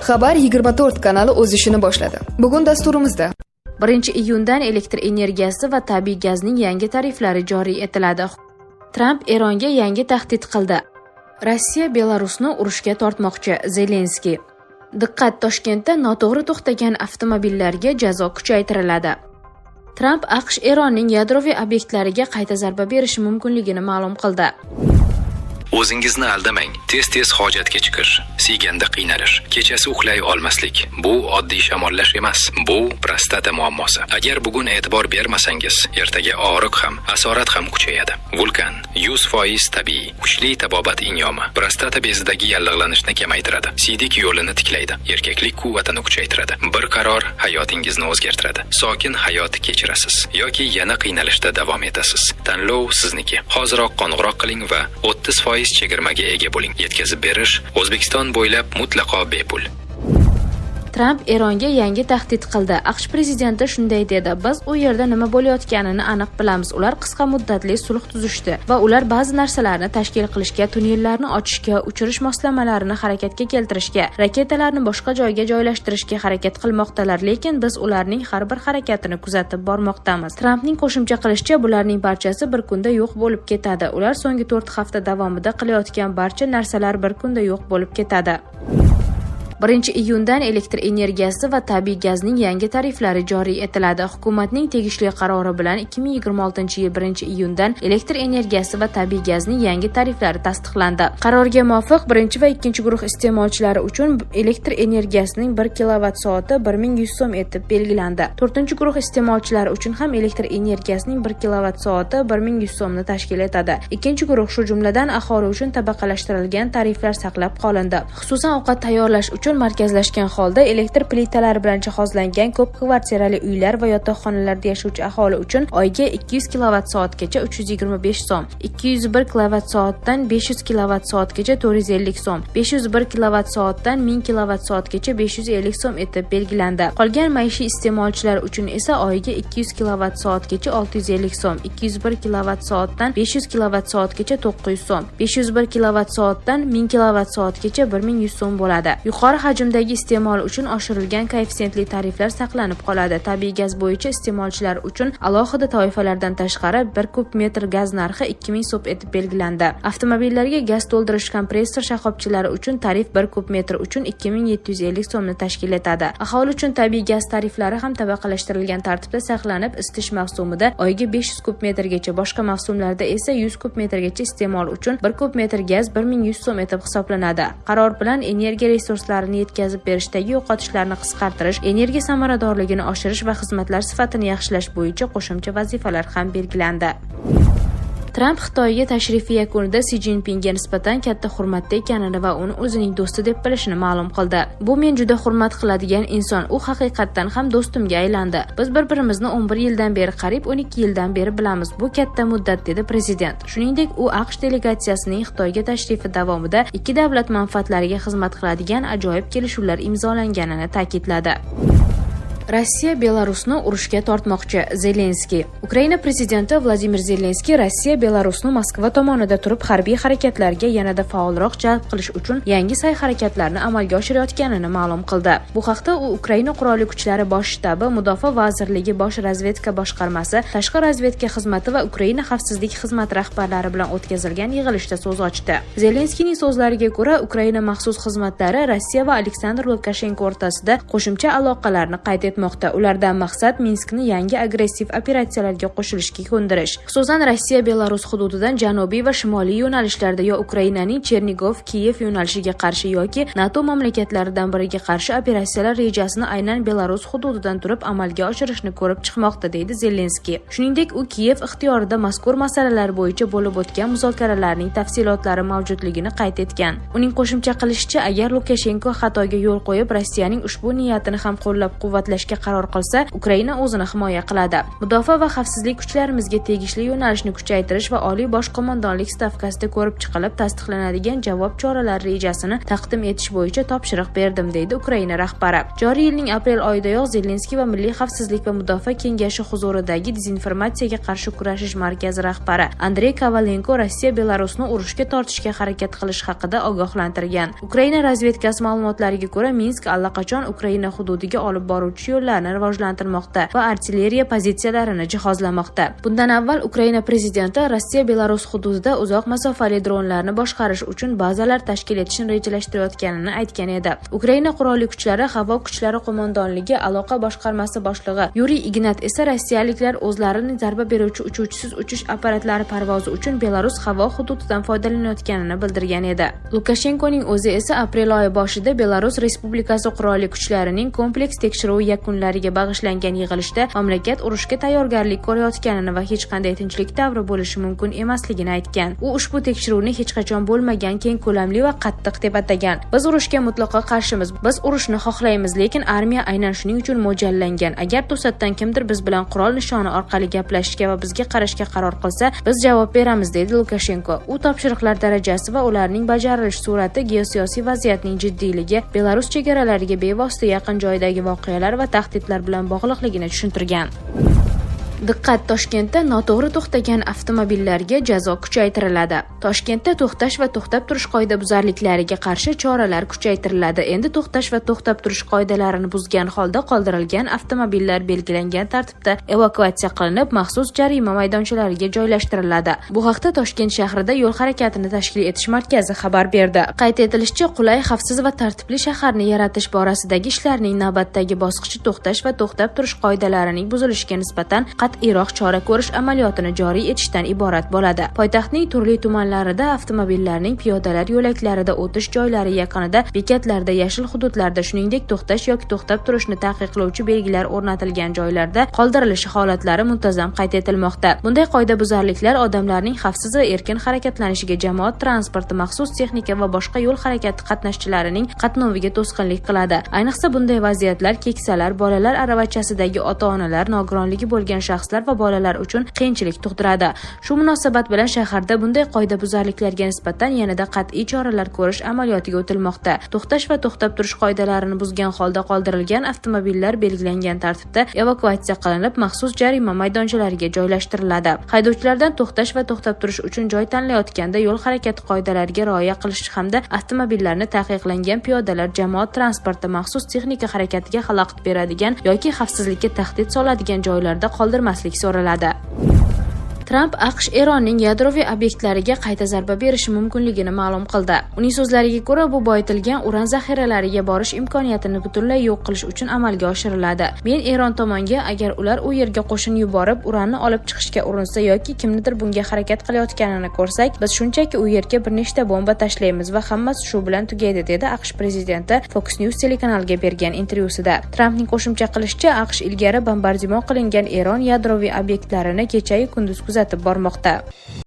Xabar 24 kanali o'z ishini boshladi. Bugun dasturimizda 1-iyundan elektr energiyasi va tabiiy gazning yangi tariflari joriy etiladi. Tramp Eronga yangi tahdid qildi. Rossiya Belarusni urushga tortmoqchi. Zelenskiy. Diqqat, Toshkentda noto'g'ri to'xtagan avtomobillarga jazo kuchaytiriladi. Tramp AQSh Eronning yadroviy obyektlariga qayta zarba berishi mumkinligini ma'lum qildi. O'zingizni aldamang. Tez-tez hojatga chiqish, siyganda qiynalish, kechasi uxlay olmaslik. Bu oddiy shamollash emas. Bu prostata muammosi. Agar bugun e'tibor bermasangiz, ertaga og'riq ham, asorat ham kuchayadi. Vulkan 100% tabiiy, kuchli tabobat inyomi. Prostata bezidagi yallig'lanishni kamaytiradi. Siydik yo'lini tiklaydi. Erkaklik quvvatini kuchaytiradi. Bir qaror hayotingizni o'zgartiradi. Sokin hayot kechirasiz yoki yana qiynalishda davom etasiz. Tanlov sizniki. Hoziroq qo'ng'iroq qiling va 30% chegirmaga ega bo'ling. Yetkazib berish O'zbekiston bo'ylab mutlaqo bepul. Tramp Eronga yangi tahdid qildi. AQSh prezidenti shunday dedi: "Biz u yerda nima bo'layotganini aniq bilamiz. Ular qisqa muddatli sulh tuzishdi va ular ba'zi narsalarni tashkil qilishga, tunnellarni ochishga, uchirish moslamalarini harakatga keltirishga, raketalarni boshqa joyga joylashtirishga harakat qilmoqdalar, lekin biz ularning har bir harakatini kuzatib bormoqdamiz." Trampning qo'shimcha qilishicha, bularning barchasi bir kunda yo'q bo'lib ketadi. Ular so'nggi 4 hafta davomida qilayotgan barcha narsalar bir kunda yo'q bo'lib ketadi. 1-iyundan elektr energiyasi va tabiiy gazning yangi tariflari joriy etiladi. Hukumatning tegishli qarori bilan 2026-yil 1-iyundan elektr energiyasi va tabiiy gazning yangi tariflari tasdiqlandi. Qarorga muvofiq 1 va 2 guruh iste'molchilari uchun elektr energiyasining 1 kilovatt-soati 1100 so'm etib belgilandi. 4-guruh iste'molchilari uchun ham elektr energiyasining 1 kilovatt-soati 1100 so'mni tashkil etadi. 2-guruh, shu jumladan aholi uchun tabaqalashtirilgan tariflar saqlab qolindi. Xususan, ovqat tayyorlash uchun markazlashgan holda elektr plitalari bilan jihozlangan ko'p kvartirali uylar va yotoqxonalarda yashovchi aholi uchun oyga 200 kilovatt-soatgacha 325 so'm, 201 kilovatt-soatdan 500 kilovatt-soatgacha 450 so'm, 501 kilovatt-soatdan 1000 kilovatt-soatgacha 550 so'm etib belgilandi. Qolgan maishiy iste'molchilar uchun esa oyiga 200 kilovatt-soatgacha 650 so'm, 201 kilovatt-soatdan 500 kilovatt-soatgacha 900 so'm, 501 kilovatt-soatdan 1000 kilovatt-soatgacha 1100 so'm bo'ladi. Yuqori hajmdagi iste'mol uchun oshirilgan koeffitsiyentli tariflar saqlanib qoladi. Tabiiy gaz bo'yicha iste'molchilar uchun alohida toifalardan tashqari 1 kub metr gaz narxi 2000 so'm etib belgilandi. Avtomobillarga gaz to'ldirish kompressor shoxobchalari uchun tarif 1 kub metr uchun 2750 so'mni tashkil etadi. Aholi uchun tabiiy gaz tariflari ham tabaqalashtirilgan tartibda saqlanib, isitish mavsumida oyiga 500 kub metrgacha, boshqa mavsumlarda esa 100 kub metrgacha iste'mol uchun 1 kub metr gaz 1100 so'm etib hisoblanadi. Qaror bilan energiya resurslarini yetkazib berishdagi yo'qotishlarni qisqartirish, energiya samaradorligini oshirish va xizmatlar sifatini yaxshilash bo'yicha qo'shimcha vazifalar ham belgilandi. Tramp Xitoyga tashrifi yakunida Si Jinpingga nisbatan katta hurmatda ekanini va uni o'zining do'sti deb bilishini ma'lum qildi. "Bu men juda hurmat qiladigan inson, u haqiqatdan ham do'stimga aylandi. Biz bir-birimizni 11 yildan beri, qariyb 12 yildan beri bilamiz. Bu katta muddat", dedi prezident. Shuningdek, u AQSh delegatsiyasining Xitoyga tashrifi davomida ikki davlat manfaatlariga xizmat qiladigan ajoyib kelishuvlar imzolanganini ta'kidladi. Rossiya Belarusni urushga tortmoqchi. Zelenskiy. Ukraina prezidenti Vladimir Zelenskiy Rossiya Belarusni Moskva tomonida turib harbiy harakatlarga yanada faolroq jalb qilish uchun yangi sa'y-harakatlarni amalga oshirayotganini ma'lum qildi. Bu haqda u Ukraina qurolli kuchlari bosh shtabi, Mudofaa vazirligi bosh razvedka boshqarmasi, tashqi razvedka xizmati va Ukraina xavfsizlik xizmati rahbarlari bilan o'tkazilgan yig'ilishda so'z ochdi. Zelenskiyning so'zlariga ko'ra, Ukraina maxsus xizmatlari Rossiya va Aleksandr Lukashenko o'rtasida qo'shimcha aloqalarni qayd etmoqda. Ulardan maqsad Minskni yangi agressiv operatsiyalarga qo'shilishga ko'ndirish. Xususan, Rossiya Belarus hududidan janubiy va shimoliy yo'nalishlarda yo Ukrainaning Chernigov, Kiyev yo'nalishiga qarshi yoki NATO mamlakatlaridan biriga qarshi operatsiyalar rejasini aynan Belarus hududidan turib amalga oshirishni ko'rib chiqmoqda, deydi Zelenskiy. Shuningdek, u Kiyev ixtiyorida mazkur masalalar bo'yicha bo'lib o'tgan muzokaralarning tafsilotlari mavjudligini qayd etgan. Uning qo'shimcha qilishicha, agar Lukashenko xatoga yo'l qo'yib Rossiyaning ushbu niyatini ham qo'llab-quvvatlash gaplashishga qaror qilsa, Ukraina o'zini himoya qiladi. Mudofaa va xavfsizlik kuchlarimizga tegishli yo'nalishni kuchaytirish va oliy bosh qo'mondonlik stavkasida ko'rib chiqilib tasdiqlanadigan javob choralari rejasini taqdim etish bo'yicha topshiriq berdim, deydi Ukraina rahbari. Joriy yilning aprel oyidayoq Zelenskiy va Milliy xavfsizlik va mudofaa kengashi huzuridagi dezinformatsiyaga qarshi kurashish markazi rahbari Andrey Kovalenko Rossiya Belarusni urushga tortishga harakat qilish haqida ogohlantirgan. Ukraina razvedkasi ma'lumotlariga ko'ra, Minsk allaqachon Ukraina hududiga olib boruvchi yo'llarni rivojlantirmoqda va artilleriya pozitsiyalarini jihozlamoqda. Bundan avval Ukraina prezidenti Rossiya Belarus hududida uzoq masofali dronlarni boshqarish uchun bazalar tashkil etishni rejalashtirayotganini aytgan edi. Ukraina qurolli kuchlari havo kuchlari qo'mondonligi aloqa boshqarmasi boshlig'i Yuriy Ignat esa rossiyaliklar o'zlarining zarba beruvchi uchuvchisiz uchish apparatlari parvozi uchun Belarus havo hududidan foydalanayotganini bildirgan edi. Lukashenkoning o'zi esa aprel oyi boshida Belarus Respublikasi qurolli kuchlarining kompleks tekshiruvi yakunlariga bag'ishlangan yig'ilishda mamlakat urushga tayyorgarlik ko'rayotganini va hech qanday tinchlik davri bo'lishi mumkin emasligini aytgan. U ushbu tekshiruvni hech qachon bo'lmagan keng ko'lamli va qattiq deb atagan. Biz urushga mutlaqo qarshimiz. Biz urushni xohlaymiz, lekin armiya aynan shuning uchun mo'ljallangan. Agar to'satdan kimdir biz bilan qurol nishoni orqali gaplashishga va bizga qarashga qaror qilsa, biz javob beramiz, deydi Lukashenko. U topshiriqlar darajasi va ularning bajarilish surati geosiyosiy vaziyatning jiddiyligi, Belarus chegaralariga bevosita yaqin joydagi voqealar va tahdidlar bilan bog'liqligini tushuntirgan. Diqqat, Toshkentda noto'g'ri to'xtagan avtomobillarga jazo kuchaytiriladi. Toshkentda to'xtash va to'xtab turish qoidabuzarliklariga qarshi choralar kuchaytiriladi. Endi to'xtash va to'xtab turish qoidalarini buzgan holda qoldirilgan avtomobillar belgilangan tartibda evakuatsiya qilinib, maxsus jarima maydonchalariga joylashtiriladi. Bu haqda Toshkent shahrida yo'l harakatini tashkil etish markazi xabar berdi. Qayd etilishicha, qulay, xavfsiz va tartibli shaharni yaratish borasidagi ishlarning navbatdagi bosqichi to'xtash va to'xtab turish qoidalarining buzilishiga nisbatan qat'iyroq chora ko'rish amaliyotini joriy etishdan iborat bo'ladi. Poytaxtning turli tumanlarida avtomobillarning piyodalar yo'laklarida o'tish joylari yaqinida, bekatlarda, yashil hududlarda, shuningdek to'xtash yoki to'xtab turishni taqiqlovchi belgilar o'rnatilgan joylarda qoldirilishi holatlari muntazam qayd etilmoqda. Bunday qoidabuzarliklar odamlarning xavfsiz va erkin harakatlanishiga, jamoat transporti, maxsus texnika va boshqa yo'l harakati qatnashchilarining qatnoviga to'sqinlik qiladi. Ayniqsa bunday vaziyatlar keksalar, bolalar aravachasidagi ota-onalar, nogironligi bo'lgan shaxslar va bolalar uchun qiyinchilik tug'diradi. Shu munosabat bilan shaharda bunday qoidabuzarliklarga nisbatan yanada qat'iy choralar ko'rish amaliyotiga o'tilmoqda. To'xtash va to'xtab turish qoidalarini buzgan holda qoldirilgan avtomobillar belgilangan tartibda evakuatsiya qilinib, maxsus jarima maydonchalariga joylashtiriladi. Haydovchilardan to'xtash va to'xtab turish uchun joy tanlayotganda yo'l harakati qoidalariga rioya qilish hamda avtomobillarni taqiqlangan piyodalar, jamoat transporti, maxsus texnika harakatiga xalaqit beradigan yoki xavfsizlikka tahdid soladigan joylarda qoldirmaslik so'raladi. Tramp AQSh Eronning yadroviy obyektlariga qayta zarba berishi mumkinligini ma'lum qildi. Uning so'zlariga ko'ra, bu boyitilgan uran zaxiralariga borish imkoniyatini butunlay yo'q qilish uchun amalga oshiriladi. Men Eron tomonga, agar ular u yerga qo'shin yuborib, uranni olib chiqishga urinsa yoki kimnidir bunga harakat qilayotganini ko'rsak, biz shunchaki u yerga bir nechta bomba tashlaymiz va hammasi shu bilan tugaydi, dedi AQSh prezidenti Fox News telekanaliga bergan intervyusida. Trampning qo'shimcha qilishicha, AQSh ilgari bombardimon qilingan Eron yadroviy obyektlarini kecha-yu kunduz kuzatib bormoqda.